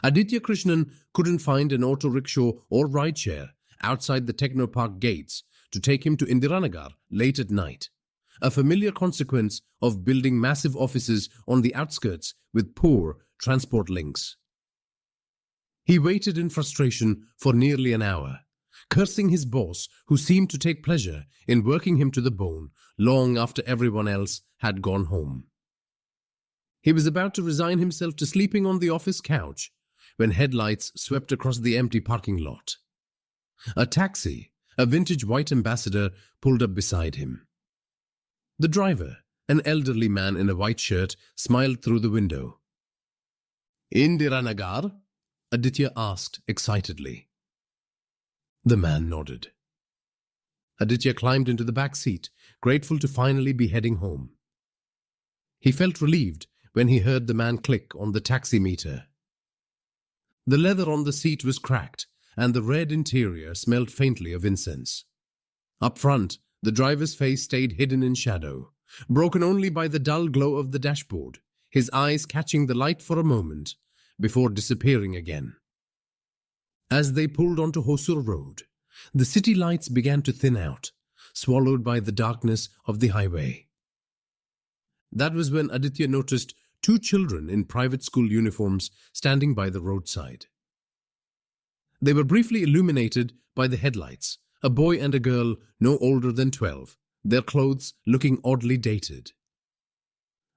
Aditya Krishnan couldn't find an auto rickshaw or rideshare outside the Technopark gates to take him to Indiranagar late at night, a familiar consequence of building massive offices on the outskirts with poor transport links. He waited in frustration for nearly an hour, cursing his boss who seemed to take pleasure in working him to the bone long after everyone else had gone home. He was about to resign himself to sleeping on the office couch when headlights swept across the empty parking lot. A taxi, a vintage white Ambassador, pulled up beside him. The driver, an elderly man in a white shirt, smiled through the window. "Indiranagar?" Aditya asked excitedly. The man nodded. Aditya climbed into the back seat, grateful to finally be heading home. He felt relieved when he heard the man click on the taxi meter. The leather on the seat was cracked, and the red interior smelled faintly of incense. Up front, the driver's face stayed hidden in shadow, broken only by the dull glow of the dashboard, his eyes catching the light for a moment before disappearing again. As they pulled onto Hosur Road, the city lights began to thin out, swallowed by the darkness of the highway. That was when Aditya noticed two children in private school uniforms standing by the roadside. They were briefly illuminated by the headlights, a boy and a girl no older than 12, their clothes looking oddly dated.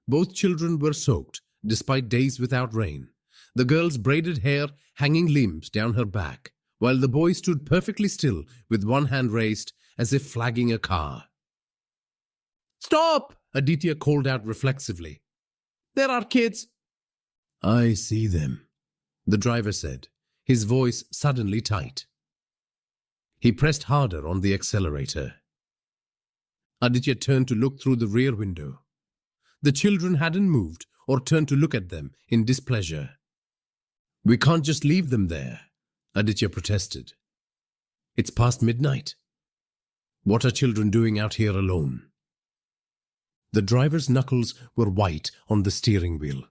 Both children were soaked, despite days without rain, the girl's braided hair hanging limp down her back, while the boy stood perfectly still with one hand raised as if flagging a car. "Stop!" Aditya called out reflexively. "There are kids." "I see them," the driver said, his voice suddenly tight. He pressed harder on the accelerator. Aditya turned to look through the rear window. The children hadn't moved or turned to look at them in displeasure. "We can't just leave them there," Aditya protested. "It's past midnight. What are children doing out here alone?" The driver's knuckles were white on the steering wheel.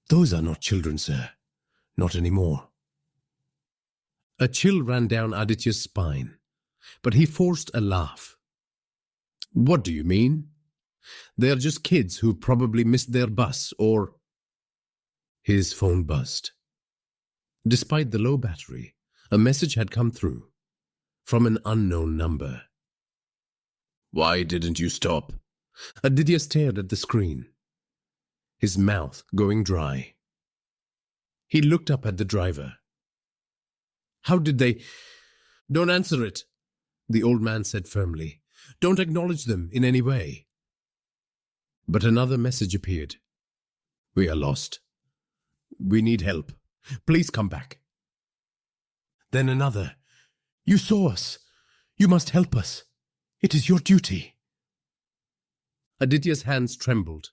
"Those are not children, sir. Not anymore." A chill ran down Aditya's spine, but he forced a laugh. "What do you mean? They're just kids who probably missed their bus or—" His phone buzzed. Despite the low battery, a message had come through, from an unknown number. "Why didn't you stop?" Aditya stared at the screen, his mouth going dry. He looked up at the driver. "How did they—" "Don't answer it," the old man said firmly. "Don't acknowledge them in any way." But another message appeared. "We are lost. We need help. Please come back." Then another. "You saw us. You must help us. It is your duty." Aditya's hands trembled.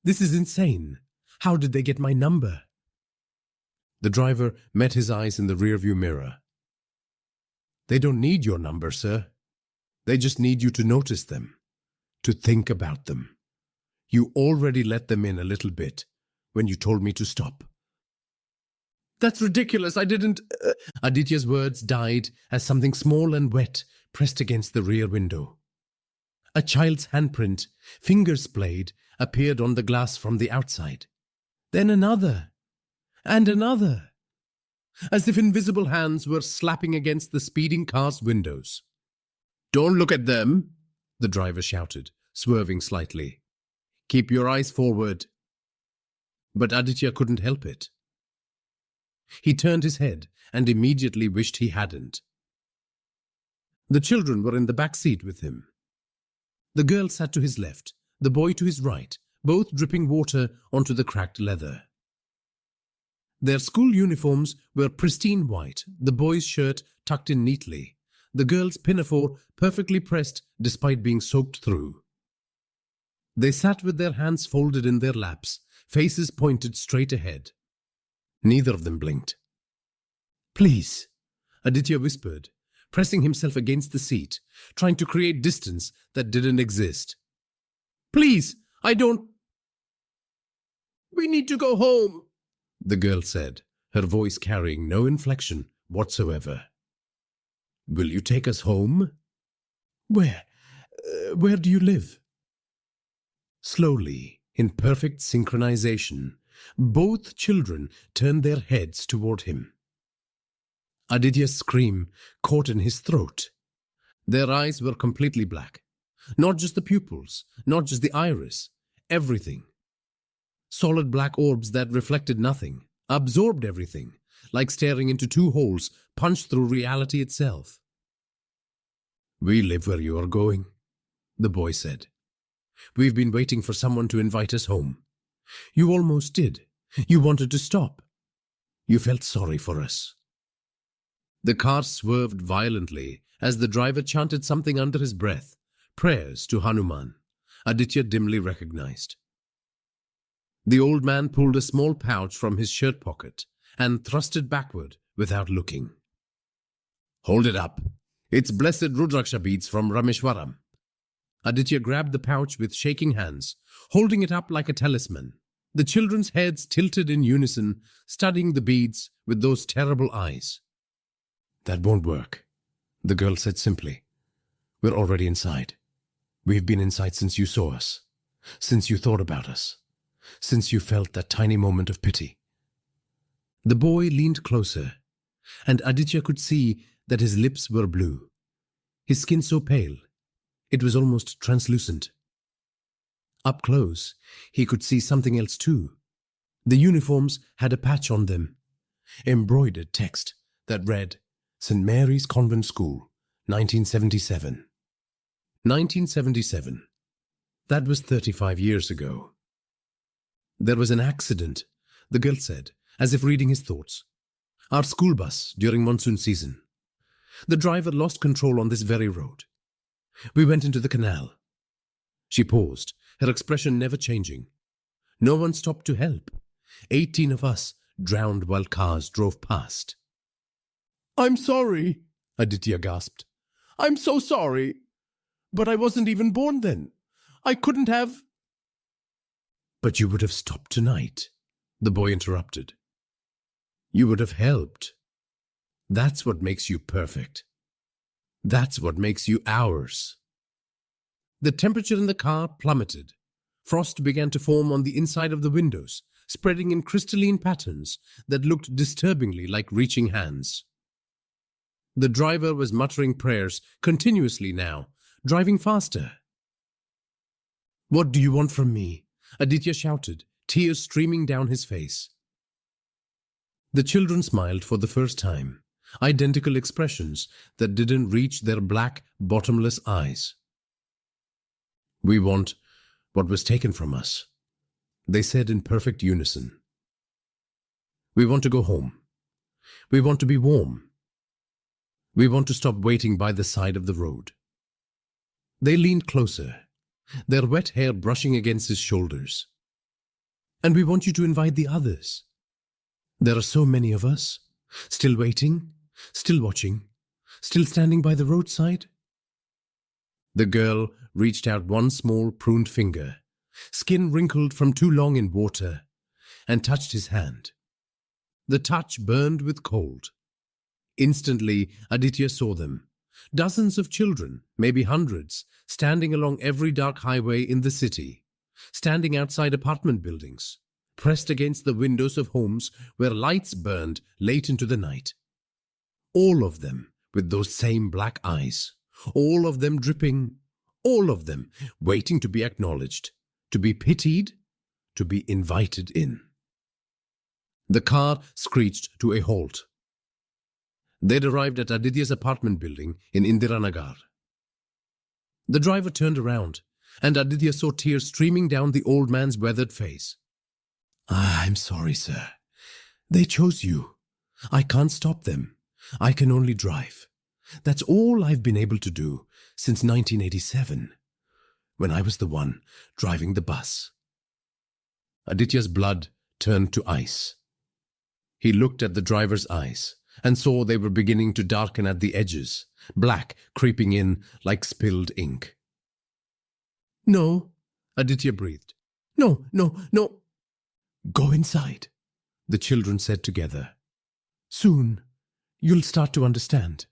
"This is insane. How did they get my number?" The driver met his eyes in the rearview mirror. "They don't need your number, sir. They just need you to notice them, to think about them. You already let them in a little bit when you told me to stop." "That's ridiculous. I didn't—" Aditya's words died as something small and wet pressed against the rear window. A child's handprint, fingers splayed, appeared on the glass from the outside. Then another, and another, as if invisible hands were slapping against the speeding car's windows. "Don't look at them," the driver shouted, swerving slightly. "Keep your eyes forward." But Aditya couldn't help it. He turned his head and immediately wished he hadn't. The children were in the back seat with him. The girl sat to his left, the boy to his right, both dripping water onto the cracked leather. Their school uniforms were pristine white, the boy's shirt tucked in neatly, the girl's pinafore perfectly pressed despite being soaked through. They sat with their hands folded in their laps, faces pointed straight ahead. Neither of them blinked. "Please," Aditya whispered, pressing himself against the seat, trying to create distance that didn't exist. "Please, I don't—" "We need to go home," the girl said, her voice carrying no inflection whatsoever. Will you take us home? Where? Where do you live? Slowly, in perfect synchronization, both children turned their heads toward him. Aditya's scream caught in his throat. Their eyes were completely black. Not just the pupils, not just the iris, everything. Solid black orbs that reflected nothing, absorbed everything, like staring into two holes punched through reality itself. We live where you are going, the boy said. We've been waiting for someone to invite us home. You almost did. You wanted to stop. You felt sorry for us. The car swerved violently as the driver chanted something under his breath, prayers to Hanuman, Aditya dimly recognized. The old man pulled a small pouch from his shirt pocket and thrust it backward without looking. Hold it up. It's blessed Rudraksha beads from Rameshwaram. Aditya grabbed the pouch with shaking hands, holding it up like a talisman. The children's heads tilted in unison, studying the beads with those terrible eyes. That won't work, the girl said simply. We're already inside. We've been inside since you saw us, since you thought about us, since you felt that tiny moment of pity. The boy leaned closer, and Aditya could see that his lips were blue, his skin so pale, it was almost translucent. Up close, he could see something else too. The uniforms had a patch on them, embroidered text that read, St. Mary's Convent School, 1977. 1977. That was 35 years ago. There was an accident, the girl said, as if reading his thoughts. Our school bus during monsoon season. The driver lost control on this very road. We went into the canal. She paused, her expression never changing. No one stopped to help. 18 of us drowned while cars drove past. I'm sorry, Aditya gasped. I'm so sorry. But I wasn't even born then. I couldn't have... But you would have stopped tonight, the boy interrupted. You would have helped. That's what makes you perfect. That's what makes you ours. The temperature in the car plummeted. Frost began to form on the inside of the windows, spreading in crystalline patterns that looked disturbingly like reaching hands. The driver was muttering prayers continuously now, driving faster. What do you want from me? Aditya shouted, tears streaming down his face. The children smiled for the first time, identical expressions that didn't reach their black, bottomless eyes. We want what was taken from us, they said in perfect unison. We want to go home. We want to be warm. We want to stop waiting by the side of the road. They leaned closer, their wet hair brushing against his shoulders. And we want you to invite the others. There are so many of us, still waiting, still watching, still standing by the roadside. The girl reached out one small pruned finger, skin wrinkled from too long in water, and touched his hand. The touch burned with cold. Instantly, Aditya saw them. Dozens of children, maybe hundreds, standing along every dark highway in the city, standing outside apartment buildings, pressed against the windows of homes where lights burned late into the night. All of them with those same black eyes, all of them dripping, all of them waiting to be acknowledged, to be pitied, to be invited in. The car screeched to a halt. They'd arrived at Aditya's apartment building in Indiranagar. The driver turned around, and Aditya saw tears streaming down the old man's weathered face. I'm sorry, sir. They chose you. I can't stop them. I can only drive. That's all I've been able to do since 1987, when I was the one driving the bus. Aditya's blood turned to ice. He looked at the driver's eyes and saw they were beginning to darken at the edges, black creeping in like spilled ink. No, Aditya breathed. No. Go inside, the children said together. Soon, you'll start to understand.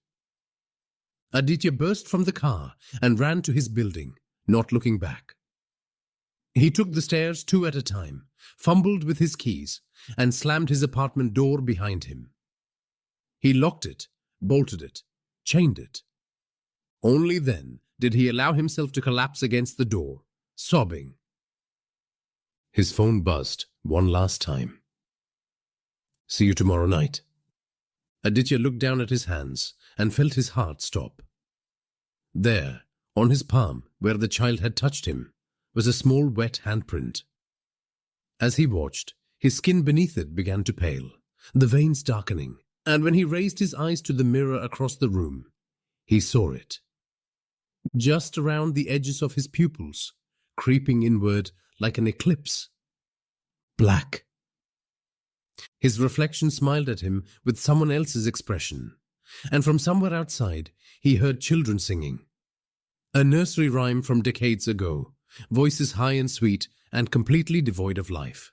Aditya burst from the car and ran to his building, not looking back. He took the stairs 2 at a time, fumbled with his keys, and slammed his apartment door behind him. He locked it, bolted it, chained it. Only then did he allow himself to collapse against the door, sobbing. His phone buzzed one last time. See you tomorrow night. Aditya looked down at his hands and felt his heart stop. There, on his palm, where the child had touched him, was a small wet handprint. As he watched, his skin beneath it began to pale, the veins darkening, and when he raised his eyes to the mirror across the room, he saw it. Just around the edges of his pupils, creeping inward like an eclipse. Black. His reflection smiled at him with someone else's expression, and from somewhere outside he heard children singing. A nursery rhyme from decades ago, voices high and sweet and completely devoid of life.